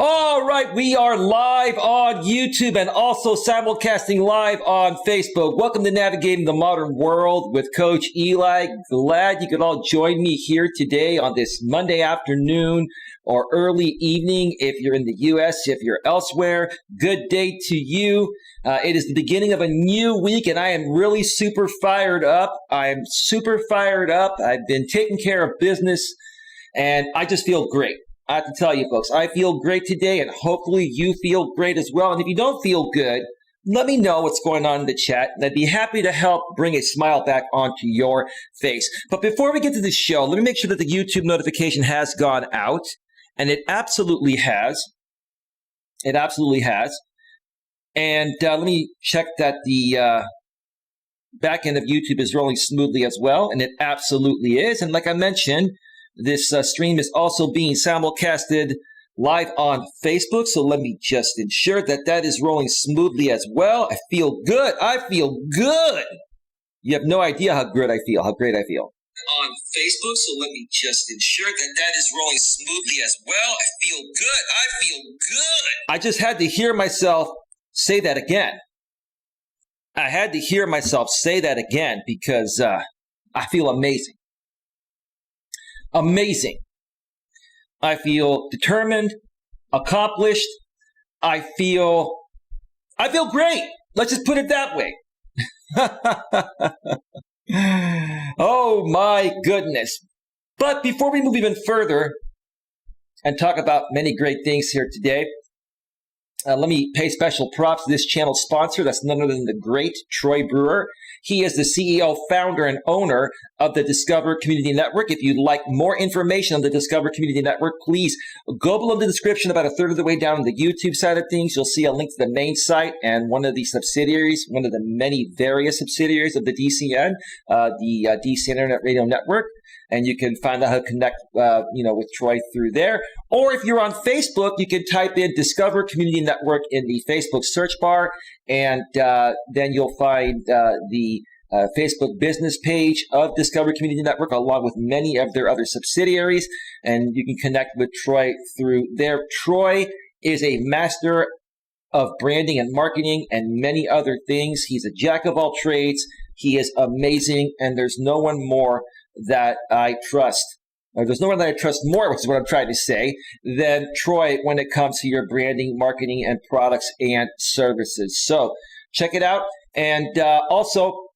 All right, we are live on YouTube and also simulcasting live on Facebook. Welcome to Navigating the Modern World with Coach Eli. Glad you could all join me here today on this Monday afternoon or early evening. If you're in the U.S., if you're elsewhere, good day to you. It is the beginning of a new week and I am really super fired up. I've been taking care of business and I just feel great. I have to tell you, folks, I feel great today, and hopefully you feel great as well. And if you don't feel good, let me know what's going on in the chat, and I'd be happy to help bring a smile back onto your face. But before we get to the show, let me make sure that the YouTube notification has gone out, and it absolutely has. It absolutely has. And let me check that the back end of YouTube is rolling smoothly as well, and it absolutely is. And like I mentioned, this stream is also being simulcasted live on Facebook, so let me just ensure that that is rolling smoothly as well. I feel good. You have no idea how good I feel, how great I feel. On Facebook, so let me just ensure that that is rolling smoothly as well. I feel good. I just had to hear myself say that again. Because I feel amazing. Amazing. I feel determined, accomplished. I feel great. Let's just put it that way. Oh my goodness. But before we move even further and talk about many great things here today, let me pay special props to this channel sponsor. That's none other than the great Troy Brewer. He is the CEO, founder, and owner of the Discover Community Network. If you'd like more information on the Discover Community Network, please go below the description about a third of the way down on the YouTube side of things. You'll see a link to the main site and one of the subsidiaries, one of the many various subsidiaries of the DCN, the DC Internet Radio Network. And you can find out how to connect, with Troy through there. Or if you're on Facebook, you can type in Discover Community Network in the Facebook search bar, and then you'll find the Facebook business page of Discover Community Network, along with many of their other subsidiaries, and you can connect with Troy through there. Troy is a master of branding and marketing and many other things. He's a jack of all trades. He is amazing, and there's no one more that I trust, or there's no one that I trust more, which is what I'm trying to say, than Troy when it comes to your branding, marketing, and products and services. So check it out. And also,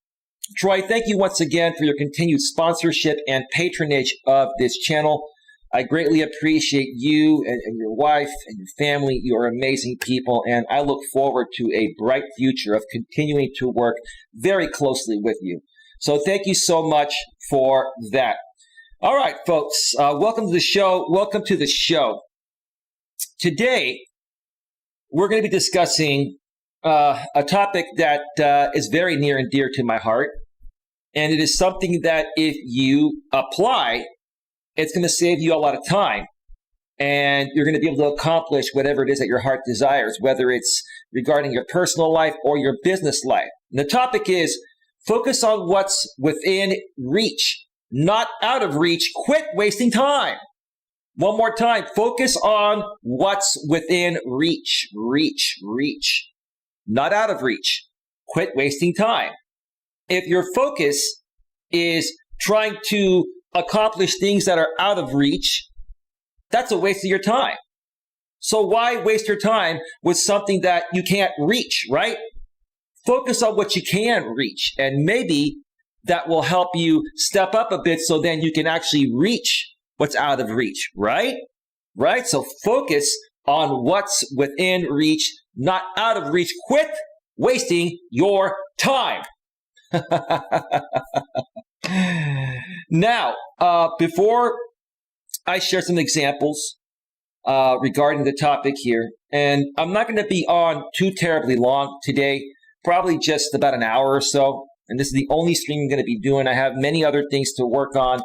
Troy, thank you once again for your continued sponsorship and patronage of this channel. I greatly appreciate you and your wife and your family. You are amazing people, and I look forward to a bright future of continuing to work very closely with you. So thank you so much for that. All right, folks, welcome to the show. Today, we're going to be discussing a topic that is very near and dear to my heart. And it is something that if you apply, it's going to save you a lot of time. And you're going to be able to accomplish whatever it is that your heart desires, whether it's regarding your personal life or your business life. And the topic is, focus on what's within reach, not out of reach. Quit wasting time. One more time. Focus on what's within reach. Reach. Not out of reach. Quit wasting time. If your focus is trying to accomplish things that are out of reach, that's a waste of your time. So why waste your time with something that you can't reach, right? Focus on what you can reach, and maybe that will help you step up a bit so then you can actually reach what's out of reach, right? Right? So focus on what's within reach, not out of reach. Quit wasting your time. Now, before I share some examples regarding the topic here, and I'm not going to be on too terribly long today, probably just about an hour or so. And this is the only stream I'm going to be doing. I have many other things to work on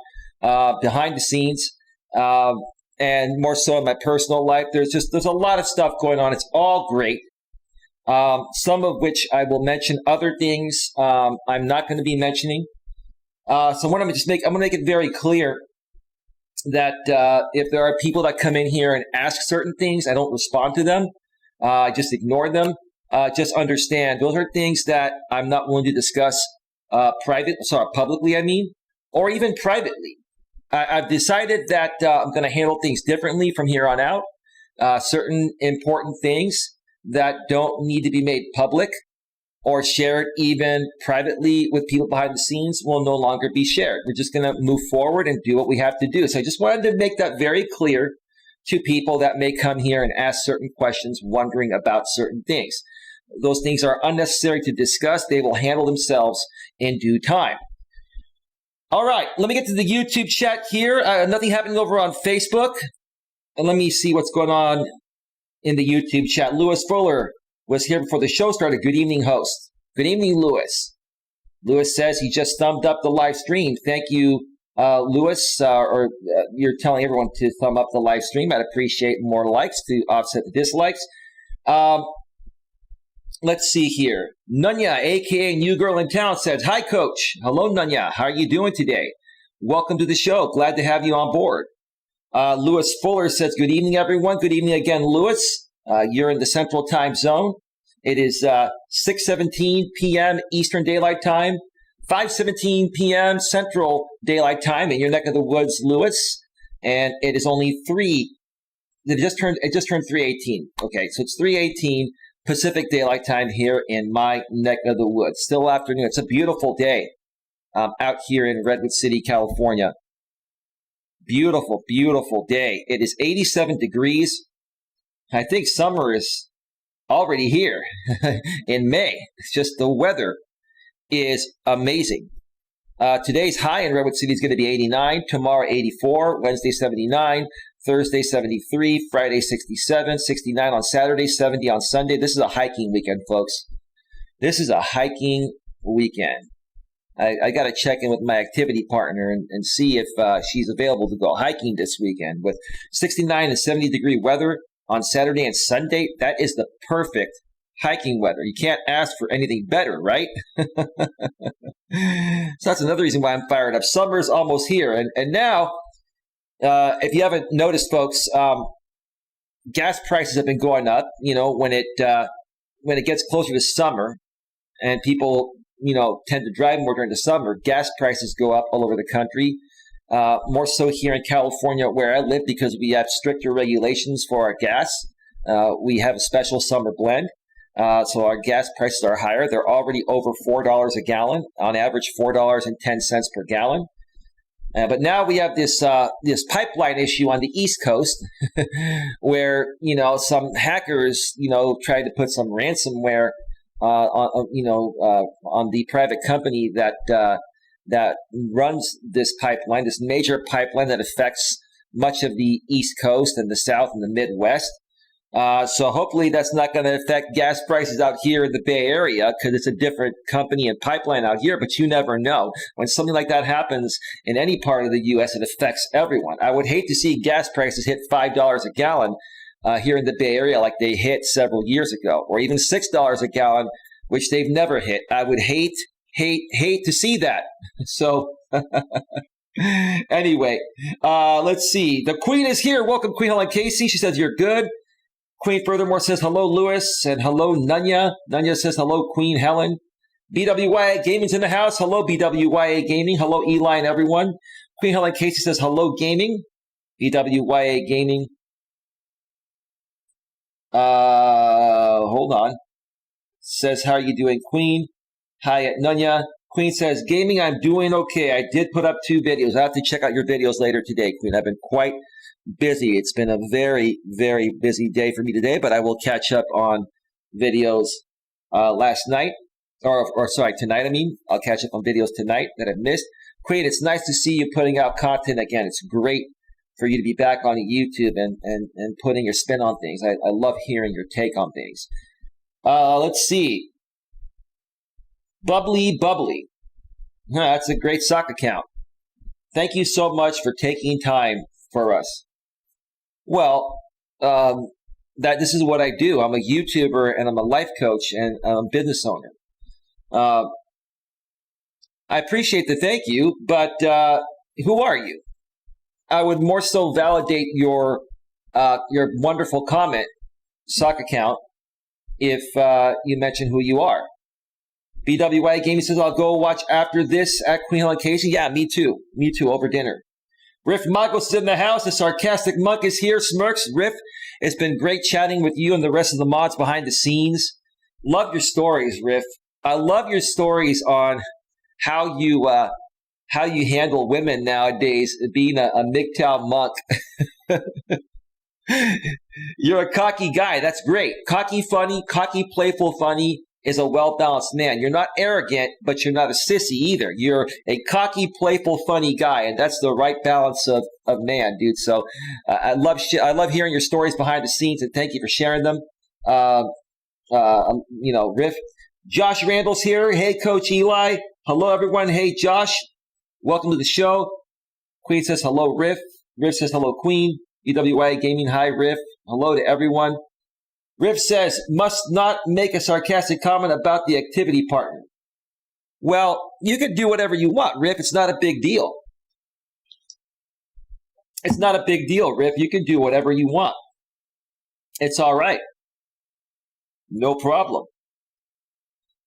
behind the scenes, and more so in my personal life. There's a lot of stuff going on. It's all great. Some of which I will mention. Other things I'm not going to be mentioning. So what I'm going to make it very clear that if there are people that come in here and ask certain things, I don't respond to them. I just ignore them. Just understand those are things that I'm not willing to discuss publicly, or even privately. I've decided that I'm going to handle things differently from here on out. Certain important things that don't need to be made public or shared even privately with people behind the scenes will no longer be shared. We're just going to move forward and do what we have to do. So I just wanted to make that very clear to people that may come here and ask certain questions, wondering about certain things. Those things are unnecessary to discuss. They will handle themselves in due time. All right, let me get to the YouTube chat here. Nothing happening over on Facebook. And let me see what's going on in the YouTube chat. Lewis Fuller was here before the show started. Good evening, host. Good evening, Lewis. Lewis says he just thumbed up the live stream. Thank you, Lewis. You're telling everyone to thumb up the live stream. I'd appreciate more likes to offset the dislikes. Let's see here. Nunya, a.k.a. New Girl in Town, says, hi, Coach. Hello, Nunya. How are you doing today? Welcome to the show. Glad to have you on board. Lewis Fuller says, good evening, everyone. Good evening again, Lewis. You're in the Central Time Zone. It is 6:17 p.m. Eastern Daylight Time, 5:17 p.m. Central Daylight Time in your neck of the woods, Lewis. And it is only it just turned 3:18. Okay, so it's 3:18 Pacific Daylight Time here in my neck of the woods. Still afternoon. It's a beautiful day out here in Redwood City, California. Beautiful, beautiful day. It is 87 degrees. I think summer is already here in May. It's just the weather is amazing. Today's high in Redwood City is going to be 89. Tomorrow, 84. Wednesday, 79. Thursday, 73. Friday, 67. 69 on Saturday. 70 on Sunday. This is a hiking weekend, folks. This is a hiking weekend. I got to check in with my activity partner and see if she's available to go hiking this weekend. With 69 and 70 degree weather on Saturday and Sunday, that is the perfect hiking weather. You can't ask for anything better, right? So that's another reason why I'm fired up. Summer's almost here. And now, if you haven't noticed, folks, gas prices have been going up. You know, when it gets closer to summer and people tend to drive more during the summer, gas prices go up all over the country. More so here in California where I live because we have stricter regulations for our gas. We have a special summer blend. So our gas prices are higher. They're already over $4 a gallon, on average $4.10 per gallon. But now we have this pipeline issue on the East Coast where, some hackers, tried to put some ransomware on the private company that runs this pipeline, this major pipeline that affects much of the East Coast and the South and the Midwest. So hopefully that's not going to affect gas prices out here in the Bay Area because it's a different company and pipeline out here, but you never know. When something like that happens in any part of the U.S., it affects everyone. I would hate to see gas prices hit $5 a gallon here in the Bay Area like they hit several years ago, or even $6 a gallon, which they've never hit. I would hate to see that. So anyway, let's see. The Queen is here. Welcome, Queen Helen Casey. She says, you're good. Queen furthermore says, hello, Lewis, and hello, Nunya. Nunya says, hello, Queen Helen. BWYA Gaming's in the house. Hello, BWYA Gaming. Hello, Eli and everyone. Queen Helen Casey says, hello, Gaming. BWYA Gaming. Hold on. Says, how are you doing, Queen? Hi at Nunya. Queen says, gaming, I'm doing okay. I did put up 2 videos. I have to check out your videos later today, Queen. I've been quite busy. It's been a very, very busy day for me today, but I will catch up on videos last night. Tonight, I'll catch up on videos tonight that I've missed. Queen, it's nice to see you putting out content again. It's great for you to be back on YouTube and putting your spin on things. I love hearing your take on things. Let's see. Bubbly. That's a great sock account. Thank you so much for taking time for us. Well, this is what I do. I'm a YouTuber and I'm a life coach and I'm a business owner. I appreciate the thank you, but who are you? I would more so validate your wonderful comment, sock account, if you mention who you are. BWA Gaming says, I'll go watch after this at Queen Helen Casey. Yeah, me too. Me too, over dinner. Riff Magos is in the house. The sarcastic monk is here. Smirks. Riff, it's been great chatting with you and the rest of the mods behind the scenes. Love your stories, Riff. I love your stories on how you handle women nowadays, being a MGTOW monk. You're a cocky guy. That's great. Cocky, funny, cocky, playful, funny is a well-balanced man. You're not arrogant, but you're not a sissy either. You're a cocky, playful, funny guy, and that's the right balance of man, dude. So I love hearing your stories behind the scenes, and thank you for sharing them. Riff. Josh Randall's here. Hey, Coach Eli. Hello, everyone. Hey, Josh. Welcome to the show. Queen says hello, Riff. Riff says hello, Queen. EWA Gaming, hi, Riff. Hello to everyone. Riff says, must not make a sarcastic comment about the activity partner. Well, you can do whatever you want, Riff. It's not a big deal. It's not a big deal, Riff. You can do whatever you want. It's all right. No problem.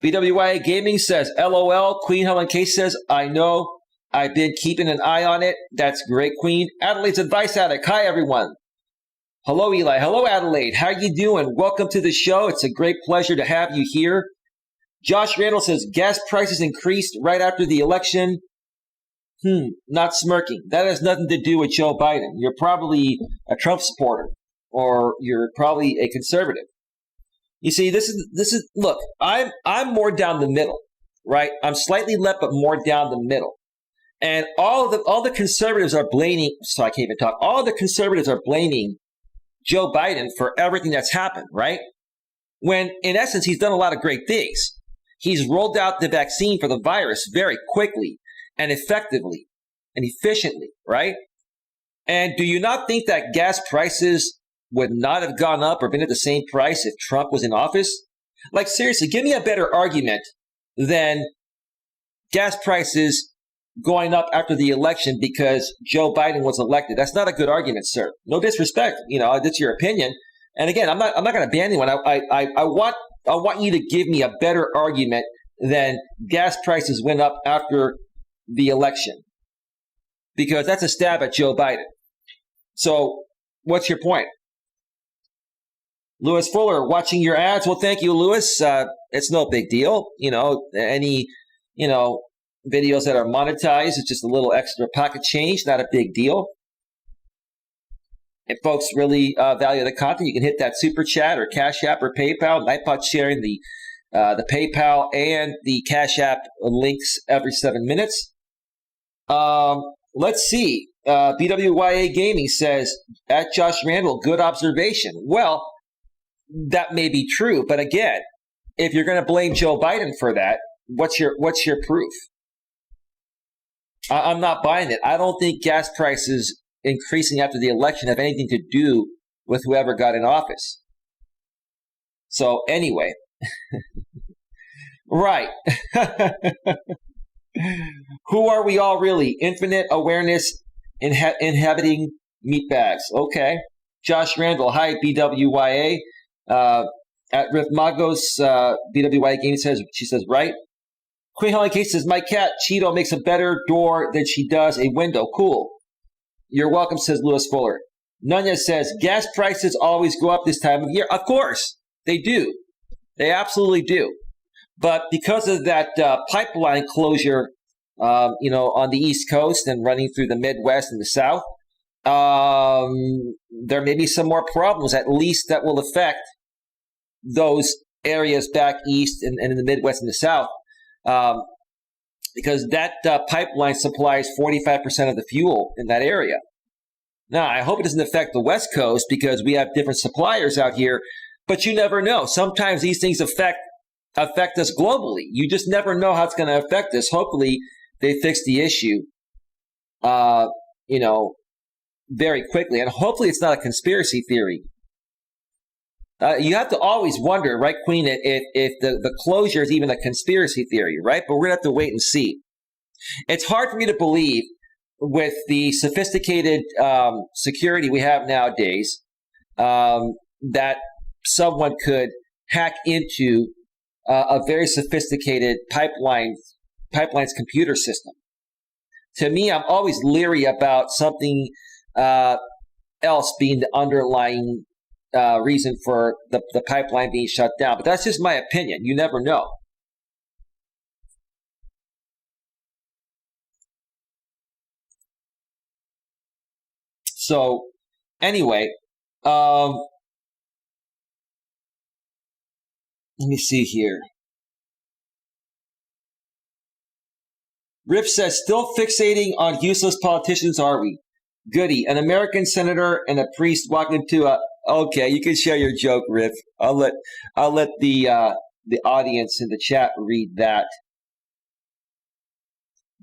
BWIA Gaming says, LOL. Queen Helen Case says, I know. I've been keeping an eye on it. That's great, Queen. Adelaide's Advice Addict. Hi, everyone. Hello, Eli. Hello, Adelaide. How you doing? Welcome to the show. It's a great pleasure to have you here. Josh Randall says, gas prices increased right after the election. Not smirking. That has nothing to do with Joe Biden. You're probably a Trump supporter, or you're probably a conservative. You see, this is. Look, I'm more down the middle, right? I'm slightly left, but more down the middle. And all the conservatives are blaming. So I can't even talk. All the conservatives are blaming Joe Biden for everything that's happened, right? When in essence, he's done a lot of great things. He's rolled out the vaccine for the virus very quickly and effectively and efficiently, right? And do you not think that gas prices would not have gone up or been at the same price if Trump was in office? Like, seriously, give me a better argument than gas prices going up after the election because Joe Biden was elected. That's not a good argument, sir. No disrespect. That's your opinion. And again, I'm not going to ban anyone. I want you to give me a better argument than gas prices went up after the election, because that's a stab at Joe Biden. So what's your point? Lewis Fuller, watching your ads. Well, thank you, Lewis. It's no big deal. Any videos that are monetized, it's just a little extra pocket change, not a big deal. If folks really value the content, you can hit that super chat or Cash App or PayPal. Nightbot sharing the PayPal and the Cash App links every 7 minutes. Let's see. BWYA Gaming says, at Josh Randall, good observation. Well, that may be true, but again, if you're going to blame Joe Biden for that, what's your proof? I'm not buying it. I don't think gas prices increasing after the election have anything to do with whoever got in office. So anyway, right. Who are we all really? Infinite awareness inhabiting meatbags. Okay. Josh Randall. Hi, BWYA. At Riff Magos, BWYA Gaming says, she says, right. Queen Helen Case says, my cat Cheeto makes a better door than she does a window. Cool. You're welcome, says Lewis Fuller. Nunya says, gas prices always go up this time of year. Of course, they do. They absolutely do. But because of that pipeline closure, on the East Coast and running through the Midwest and the South, there may be some more problems, at least that will affect those areas back east and in the Midwest and the South. Because that pipeline supplies 45% of the fuel in that area. Now, I hope it doesn't affect the West Coast because we have different suppliers out here, but you never know. Sometimes these things affect us globally. You just never know how it's going to affect us. Hopefully, they fix the issue, very quickly. And hopefully it's not a conspiracy theory. You have to always wonder, right, Queen, if the closure is even a conspiracy theory, right? But we're going to have to wait and see. It's hard for me to believe with the sophisticated security we have nowadays, that someone could hack into a very sophisticated pipeline's computer system. To me, I'm always leery about something else being the underlying reason for the pipeline being shut down. But that's just my opinion. You never know. So anyway, let me see here. Rip says, still fixating on useless politicians, are we? Goody. An American senator and a priest walked into a... Okay, you can share your joke, Rip. I'll let the audience in the chat read that.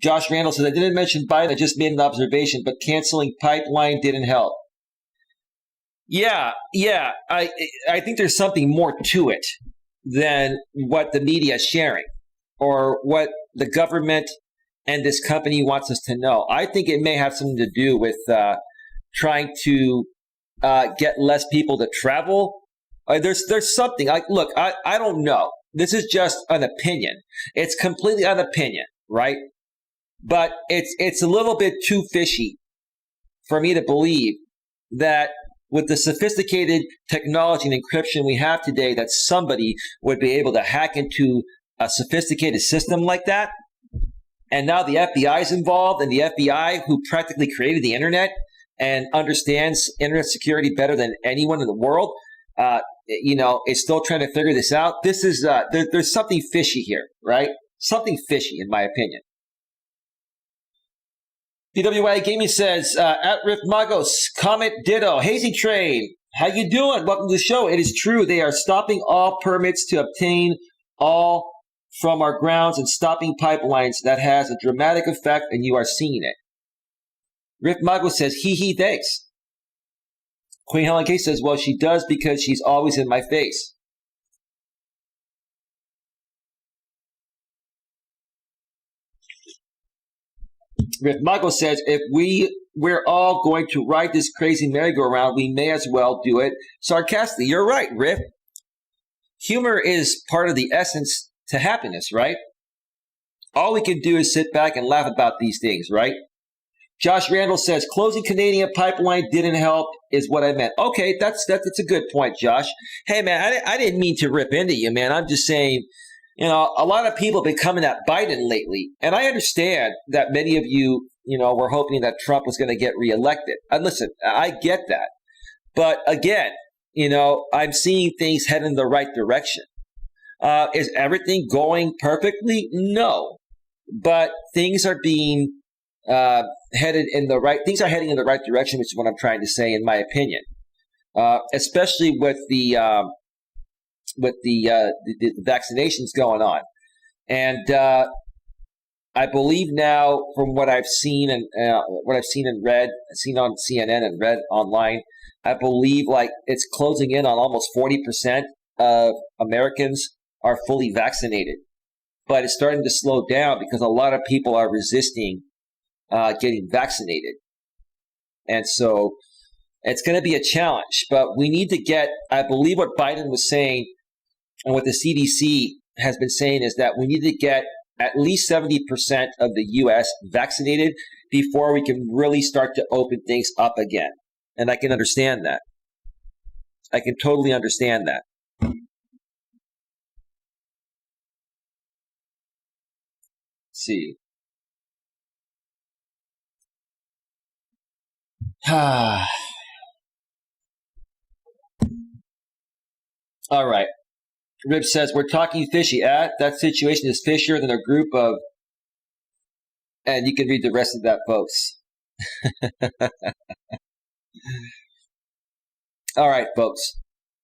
Josh Randall says, I didn't mention Biden. I just made an observation, but canceling pipeline didn't help. Yeah. I think there's something more to it than what the media is sharing or what the government and this company wants us to know. I think it may have something to do with trying to get less people to travel. There's something. Look, I don't know. This is just an opinion. It's completely an opinion, right? But it's a little bit too fishy for me to believe that with the sophisticated technology and encryption we have today, that somebody would be able to hack into a sophisticated system like that. And now the FBI is involved, and the FBI, who practically created the internet and understands internet security better than anyone in the world, is still trying to figure this out. This is there's something fishy here, right? Something fishy, in my opinion. BWI Gaming says, at Rift Magos, comment ditto. Hazy Train, how you doing? Welcome to the show. It is true. They are stopping all permits to obtain all from our grounds and stopping pipelines. That has a dramatic effect, and you are seeing it. Rift Magos says, hee, thanks. Queen Helen K says, well, she does because she's always in my face. Riff Michael says, if we're all going to ride this crazy merry-go-round, we may as well do it sarcastically. You're right, Riff. Humor is part of the essence to happiness, right? All we can do is sit back and laugh about these things, right? Josh Randall says, closing Canadian pipeline didn't help is what I meant. Okay, that's a good point, Josh. Hey, man, I didn't mean to rip into you, man. I'm just saying, a lot of people have been coming at Biden lately. And I understand that many of you, were hoping that Trump was going to get reelected. And listen, I get that. But again, I'm seeing things head in the right direction. Is everything going perfectly? No. But things are being heading in the right direction, which is what I'm trying to say, in my opinion. Especially with the vaccinations going on, and I believe now, from what I've seen and seen on CNN and read online, I believe it's closing in on almost 40% of Americans are fully vaccinated, but it's starting to slow down because a lot of people are resisting getting vaccinated. And so it's going to be a challenge, but we need to get, I believe what Biden was saying and what the CDC has been saying is that we need to get at least 70% of the U.S. vaccinated before we can really start to open things up again. And I can understand that. I can totally understand that. Let's see. All right. Rib says, we're talking fishy. That situation is fishier than a group of... And you can read the rest of that, folks. All right, folks.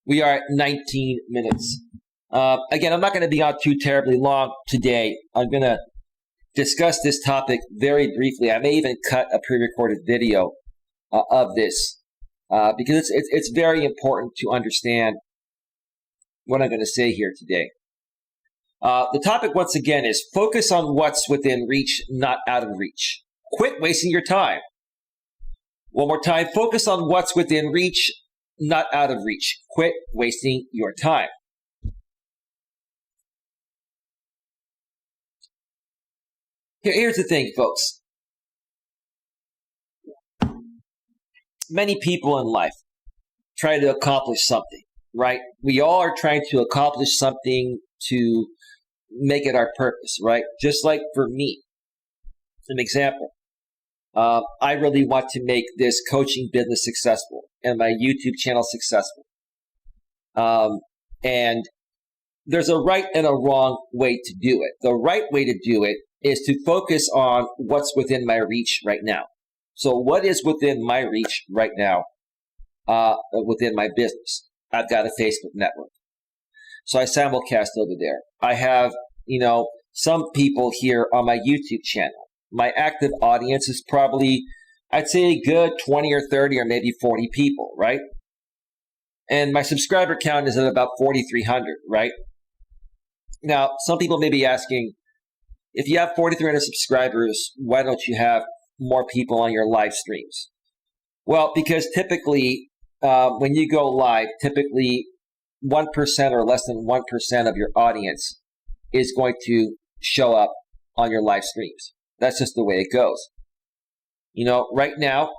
We are at 19 minutes. Again, I'm not going to be on too terribly long today. I'm going to discuss this topic very briefly. I may even cut a pre-recorded video of this because it's very important to understand what I'm going to say here today. The topic, once again, is focus on what's within reach, not out of reach. Quit wasting your time. One more time, focus on what's within reach, not out of reach. Quit wasting your time. Here's the thing, folks. Many people in life try to accomplish something, right? We all are trying to accomplish something to make it our purpose, right? Just like for me, an example. I really want to make this coaching business successful and my YouTube channel successful. And there's a right and a wrong way to do it. The right way to do it is to focus on what's within my reach right now. So what is within my reach right now within my business? I've got a Facebook network. So I simulcast over there. I have, some people here on my YouTube channel. My active audience is probably, I'd say a good 20 or 30 or maybe 40 people, right? And my subscriber count is at about 4,300, right? Now, some people may be asking, if you have 4,300 subscribers, why don't you have more people on your live streams? Well, because typically, when you go live, typically 1% or less than 1% of your audience is going to show up on your live streams. That's just the way it goes. Right now,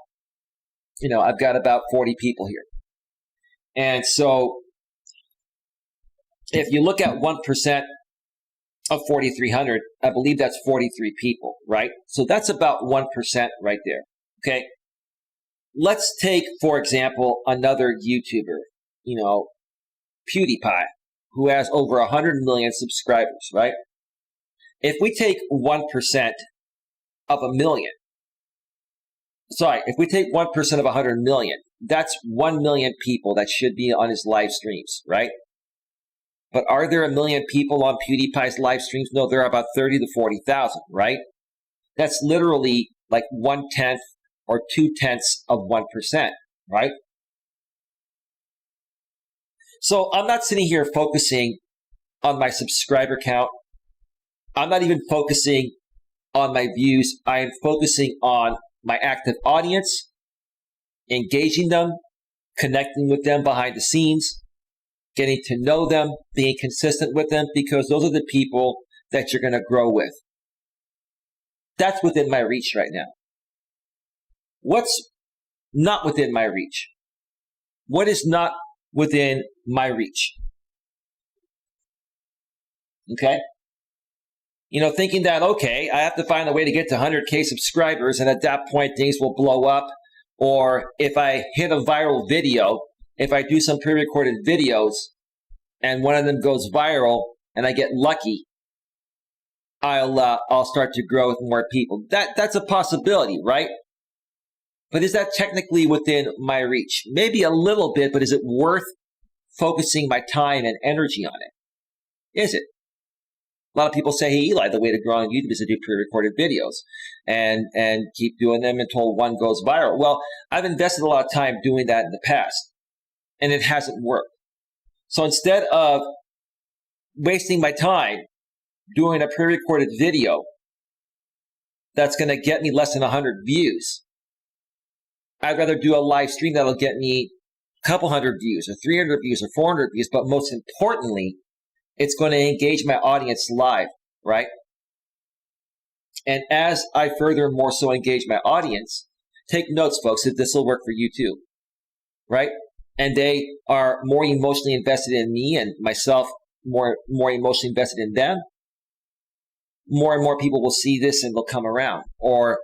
I've got about 40 people here. And so if you look at 1% of 4,300, I believe that's 43 people, right? So that's about 1% right there, okay? Let's take, for example, another YouTuber, PewDiePie, who has over 100 million subscribers, right? If we take 1% of a million, if we take 1% of 100 million, that's 1 million people that should be on his live streams, right? But are there a million people on PewDiePie's live streams? No, there are about 30 to 40,000, right? That's literally like 1/10 or 2/10 of 1%, right? So I'm not sitting here focusing on my subscriber count. I'm not even focusing on my views. I am focusing on my active audience, engaging them, connecting with them behind the scenes, getting to know them, being consistent with them, because those are the people that you're going to grow with. That's within my reach right now. What's not within my reach? What is not within my reach? Okay? Thinking that, okay, I have to find a way to get to 100K subscribers, and at that point, things will blow up. Or if I hit a viral video, if I do some pre-recorded videos and one of them goes viral and I get lucky, I'll start to grow with more people. That's a possibility, right? But is that technically within my reach? Maybe a little bit, but is it worth focusing my time and energy on it? Is it? A lot of people say, hey, Eli, the way to grow on YouTube is to do pre-recorded videos and keep doing them until one goes viral. Well, I've invested a lot of time doing that in the past, and it hasn't worked. So instead of wasting my time doing a pre-recorded video that's going to get me less than 100 views, I'd rather do a live stream that'll get me a couple hundred views or 300 views or 400 views, but most importantly, it's going to engage my audience live, right? And as I further more so engage my audience, take notes, folks, that this will work for you too, right? And they are more emotionally invested in me and myself, more emotionally invested in them. More and more people will see this and they'll come around, or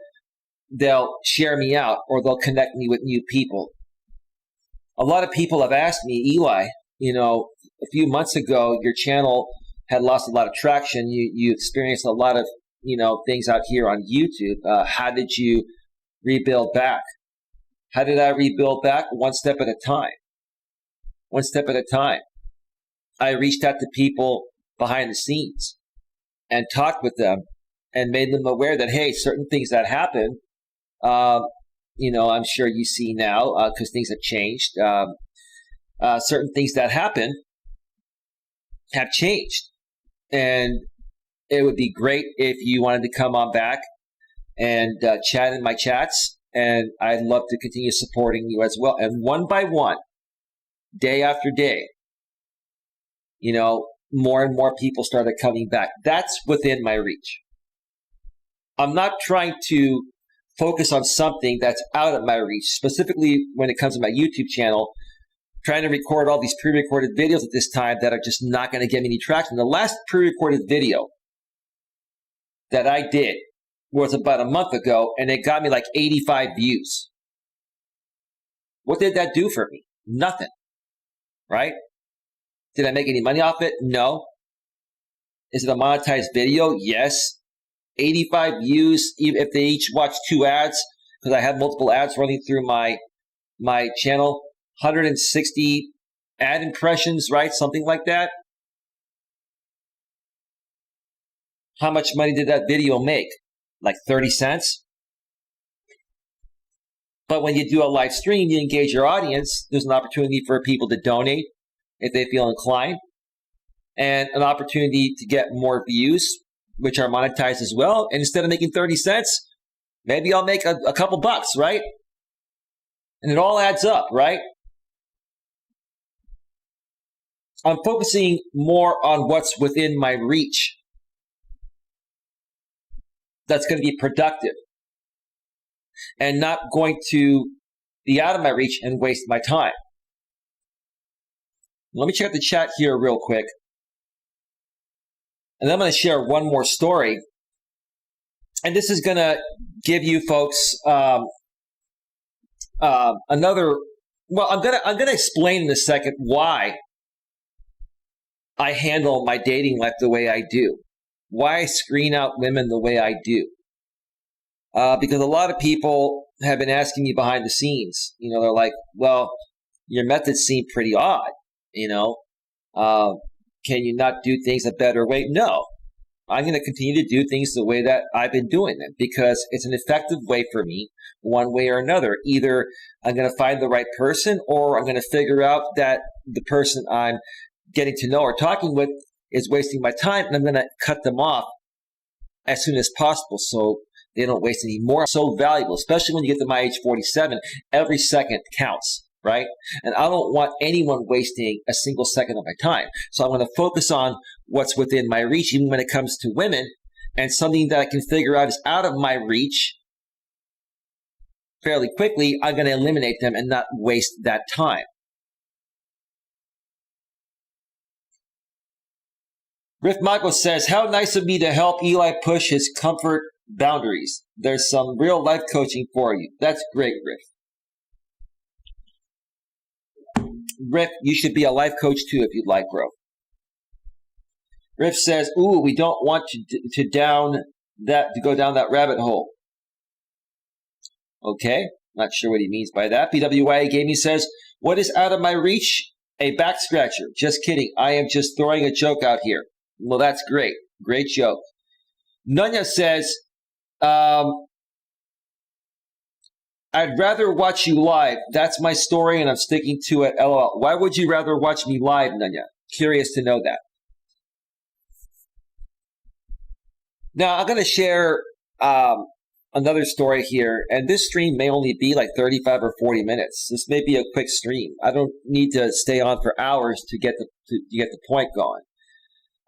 they'll share me out, or they'll connect me with new people. A lot of people have asked me, Eli, a few months ago, your channel had lost a lot of traction. You experienced a lot of, things out here on YouTube. How did you rebuild back? How did I rebuild back? One step at a time. One step at a time. I reached out to people behind the scenes and talked with them and made them aware that, hey, certain things that happen, I'm sure you see now because things have changed. Certain things that happen have changed. And it would be great if you wanted to come on back and chat in my chats. And I'd love to continue supporting you as well. And one by one, day after day, more and more people started coming back. That's within my reach. I'm not trying to focus on something that's out of my reach, specifically when it comes to my YouTube channel, trying to record all these pre-recorded videos at this time that are just not going to get me any traction. The last pre-recorded video that I did was about a month ago, and it got me like 85 views. What did that do for me? Nothing, right? Did I make any money off it? No. Is it a monetized video? Yes. 85 views, even if they each watch 2 ads, because I have multiple ads running through my channel. 160 ad impressions, right? Something like that. How much money did that video make? Like 30 cents? But when you do a live stream, you engage your audience. There's an opportunity for people to donate if they feel inclined, and an opportunity to get more views, which are monetized as well. And instead of making 30 cents, maybe I'll make a couple bucks, right? And it all adds up, right? I'm focusing more on what's within my reach that's going to be productive, and not going to be out of my reach and waste my time. Let me check the chat here real quick. And then I'm going to share one more story. And this is going to give you folks another. Well, I'm going to explain in a second why I handle my dating life the way I do. Why I screen out women the way I do. Because a lot of people have been asking me behind the scenes. They're like, well, your methods seem pretty odd. Can you not do things a better way? No. I'm going to continue to do things the way that I've been doing them, because it's an effective way for me, one way or another. Either I'm going to find the right person, or I'm going to figure out that the person I'm getting to know or talking with is wasting my time, and I'm going to cut them off as soon as possible so they don't waste any more. So valuable, especially when you get to my age 47, every second counts, right? And I don't want anyone wasting a single second of my time. So I'm going to focus on what's within my reach, even when it comes to women, and something that I can figure out is out of my reach fairly quickly, I'm going to eliminate them and not waste that time. Riff Michael says, how nice of me to help Eli push his comfort boundaries. There's some real life coaching for you. That's great, Riff. Riff, you should be a life coach too if you'd like, bro. Riff says, ooh, we don't want to go down that rabbit hole. Okay, not sure what he means by that. BWIA Gaming says, what is out of my reach? A back scratcher. Just kidding. I am just throwing a joke out here. Well, that's great. Great joke. Nunya says, I'd rather watch you live. That's my story, and I'm sticking to it. LOL. Why would you rather watch me live, Nunya? Curious to know that. Now, I'm going to share another story here, and this stream may only be like 35 or 40 minutes. This may be a quick stream. I don't need to stay on for hours to get the point going.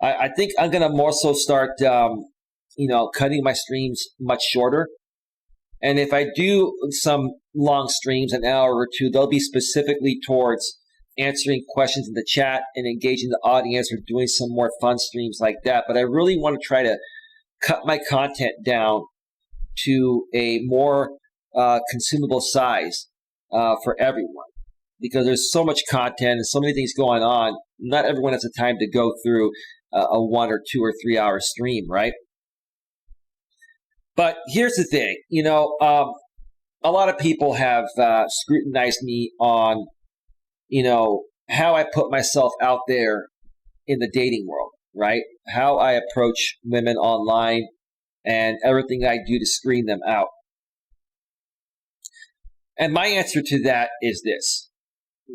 I think I'm going to more so start, cutting my streams much shorter. And if I do some long streams, an hour or two, they'll be specifically towards answering questions in the chat and engaging the audience, or doing some more fun streams like that. But I really want to try to cut my content down to a more consumable size for everyone, because there's so much content and so many things going on. Not everyone has the time to go through a 1 or 2 or 3 hour stream, right? But here's the thing, a lot of people have scrutinized me on, how I put myself out there in the dating world, right? How I approach women online and everything I do to screen them out. And my answer to that is this,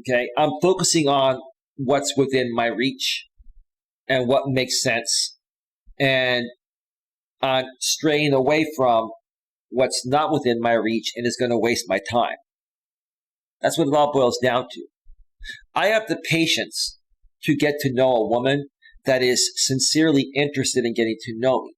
okay? I'm focusing on what's within my reach and what makes sense, and I'm straying away from what's not within my reach and is going to waste my time. That's what it all boils down to. I have the patience to get to know a woman that is sincerely interested in getting to know me.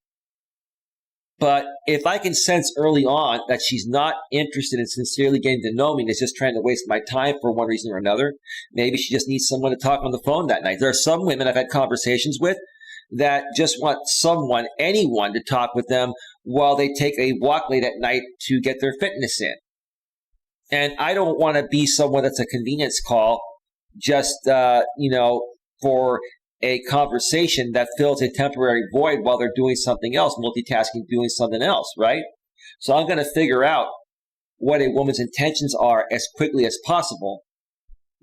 But if I can sense early on that she's not interested in sincerely getting to know me and is just trying to waste my time for one reason or another, maybe she just needs someone to talk on the phone that night. There are some women I've had conversations with that just want someone, anyone, to talk with them while they take a walk late at night to get their fitness in. And I don't want to be someone that's a convenience call just, for a conversation that fills a temporary void while they're doing something else, multitasking, doing something else, right? So I'm going to figure out what a woman's intentions are as quickly as possible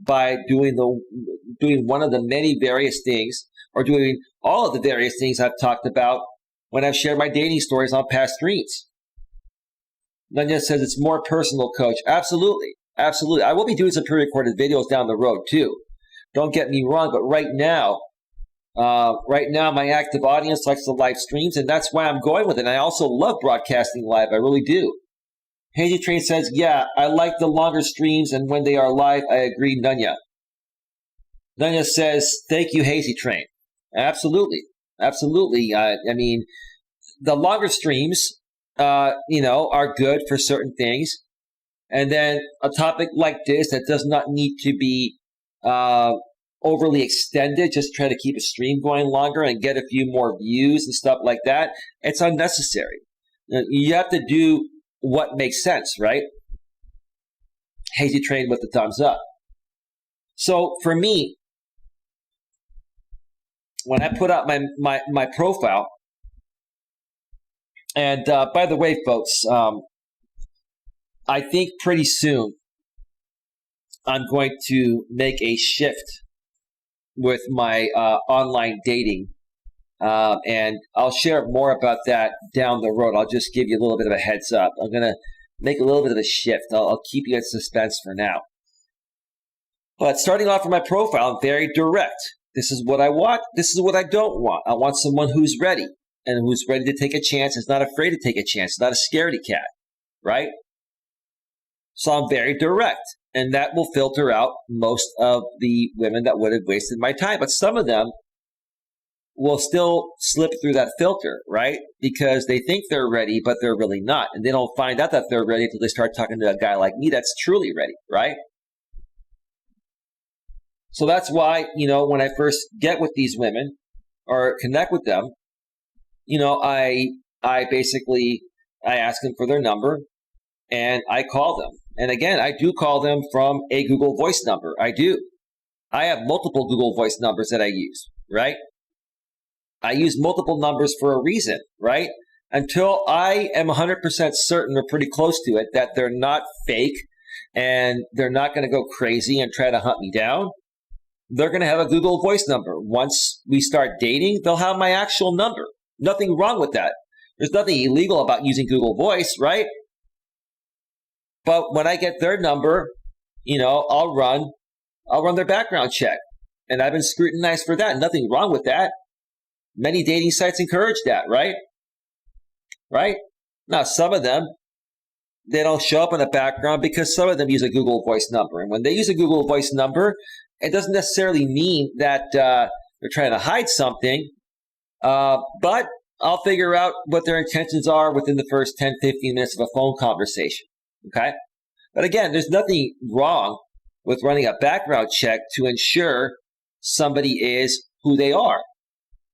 by doing one of the many various things, or doing all of the various things I've talked about when I've shared my dating stories on past streams. Nanya says it's more personal, Coach. Absolutely. Absolutely. I will be doing some pre-recorded videos down the road too. Don't get me wrong, but right now my active audience likes the live streams, and that's why I'm going with it. And I also love broadcasting live. I really do. Hazy Train says, yeah, I like the longer streams, and when they are live, I agree, Nanya. Nanya says, thank you, Hazy Train. Absolutely. Absolutely. The longer streams, are good for certain things. And then a topic like this that does not need to be overly extended, just try to keep a stream going longer and get a few more views and stuff like that, it's unnecessary. You have to do what makes sense, right? Hazy Train with the thumbs up. So for me, when I put out my profile, and by the way, folks, I think pretty soon I'm going to make a shift with my online dating, and I'll share more about that down the road. I'll just give you a little bit of a heads up. I'm going to make a little bit of a shift. I'll keep you in suspense for now. But starting off with my profile, I'm very direct. This is what I want. This is what I don't want. I want someone who's ready and who's ready to take a chance, is not afraid to take a chance, not a scaredy cat, right? So I'm very direct, and that will filter out most of the women that would have wasted my time. But some of them will still slip through that filter, right? Because they think they're ready, but they're really not. And they don't find out that they're ready until they start talking to a guy like me that's truly ready, right? So that's why, when I first get with these women or connect with them, I ask them for their number and I call them. And again, I do call them from a Google Voice number. I do. I have multiple Google Voice numbers that I use, right? I use multiple numbers for a reason, right? Until I am 100% certain or pretty close to it that they're not fake and they're not going to go crazy and try to hunt me down, they're going to have a Google Voice number. Once we start dating, they'll have my actual number. Nothing wrong with that. There's nothing illegal about using Google Voice, right? But when I get their number, I'll run their background check. And I've been scrutinized for that. Nothing wrong with that. Many dating sites encourage that, right? Right? Now, some of them, they don't show up in the background because some of them use a Google Voice number. And when they use a Google Voice number, it doesn't necessarily mean that they're trying to hide something. But I'll figure out what their intentions are within the first 10, 15 minutes of a phone conversation. Okay? But again, there's nothing wrong with running a background check to ensure somebody is who they are.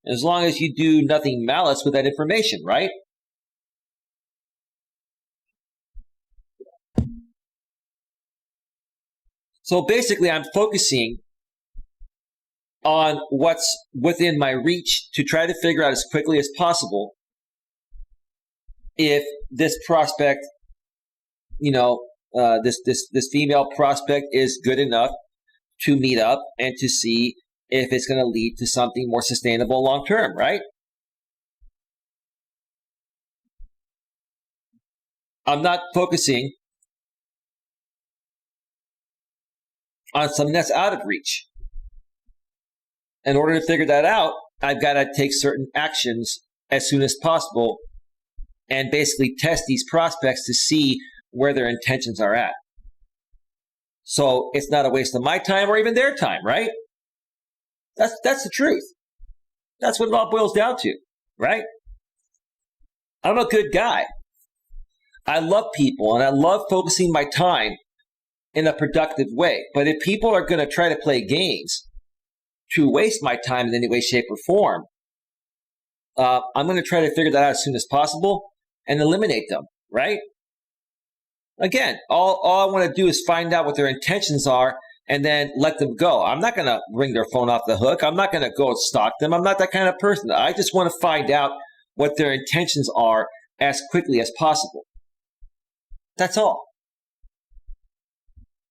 As long as you do nothing malice with that information, right? So basically, I'm focusing on what's within my reach to try to figure out as quickly as possible if this prospect, this female prospect is good enough to meet up and to see if it's going to lead to something more sustainable long term, right? I'm not focusing on something that's out of reach. In order to figure that out, I've got to take certain actions as soon as possible and basically test these prospects to see where their intentions are at. So it's not a waste of my time or even their time, right? That's the truth. That's what it all boils down to, right? I'm a good guy. I love people and I love focusing my time in a productive way. But if people are going to try to play games to waste my time in any way, shape, or form, I'm going to try to figure that out as soon as possible and eliminate them, right? Again, all I want to do is find out what their intentions are and then let them go. I'm not going to ring their phone off the hook. I'm not going to go and stalk them. I'm not that kind of person. I just want to find out what their intentions are as quickly as possible. That's all.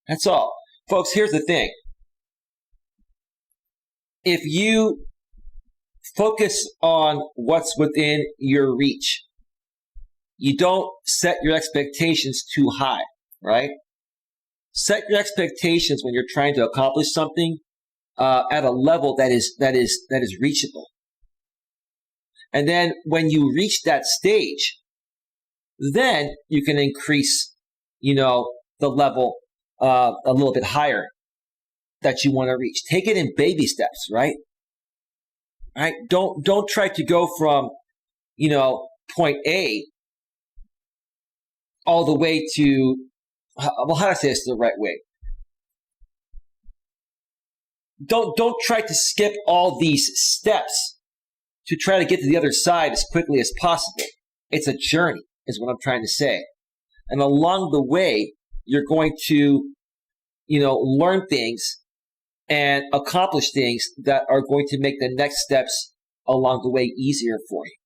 That's all. Folks, here's the thing. If you focus on what's within your reach, you don't set your expectations too high, right? Set your expectations when you're trying to accomplish something at a level that is reachable. And then when you reach that stage, then you can increase, the level a little bit higher that you want to reach. Take it in baby steps, right? Right? Don't try to go from, point A all the way to, how do I say this the right way? Don't try to skip all these steps to try to get to the other side as quickly as possible. It's a journey, is what I'm trying to say. And along the way, you're going to, learn things and accomplish things that are going to make the next steps along the way easier for you.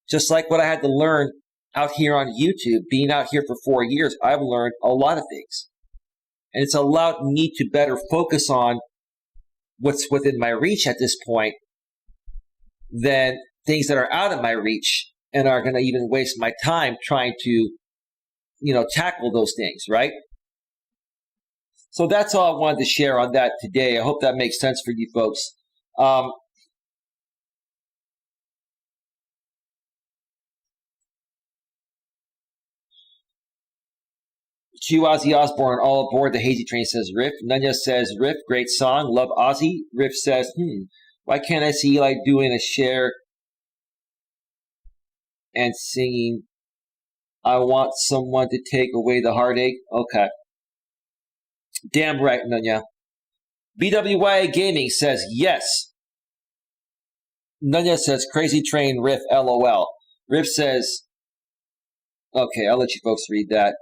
Just like what I had to learn out here on YouTube, being out here for 4 years, I've learned a lot of things. And it's allowed me to better focus on what's within my reach at this point than things that are out of my reach and are going to even waste my time trying to, tackle those things, right? So that's all I wanted to share on that today. I hope that makes sense for you folks. Ozzy Osbourne, all aboard the Hazy Train, says Riff. Nunya says, Riff, great song. Love Ozzy. Riff says, why can't I see Eli doing a share and singing, I want someone to take away the heartache? Okay. Damn right, Nunya. BWYA Gaming says, yes. Nunya says, crazy train, Riff, LOL. Riff says, okay, I'll let you folks read that.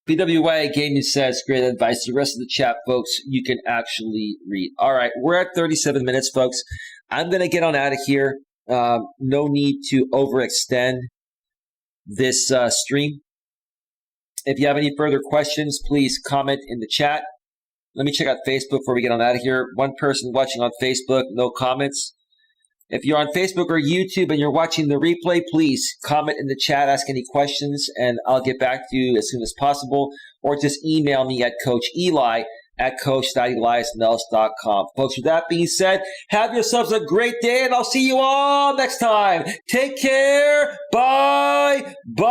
BWA Gaming says, great advice. The rest of the chat, folks, you can actually read. All right, we're at 37 minutes, folks. I'm going to get on out of here. No need to overextend this stream. If you have any further questions, please comment in the chat. Let me check out Facebook before we get on out of here. One person watching on Facebook, no comments. If you're on Facebook or YouTube and you're watching the replay, please comment in the chat, ask any questions, and I'll get back to you as soon as possible. Or just email me at Coach Eli at coach.eliasmelas.com. Folks, with that being said, have yourselves a great day, and I'll see you all next time. Take care. Bye. Bye.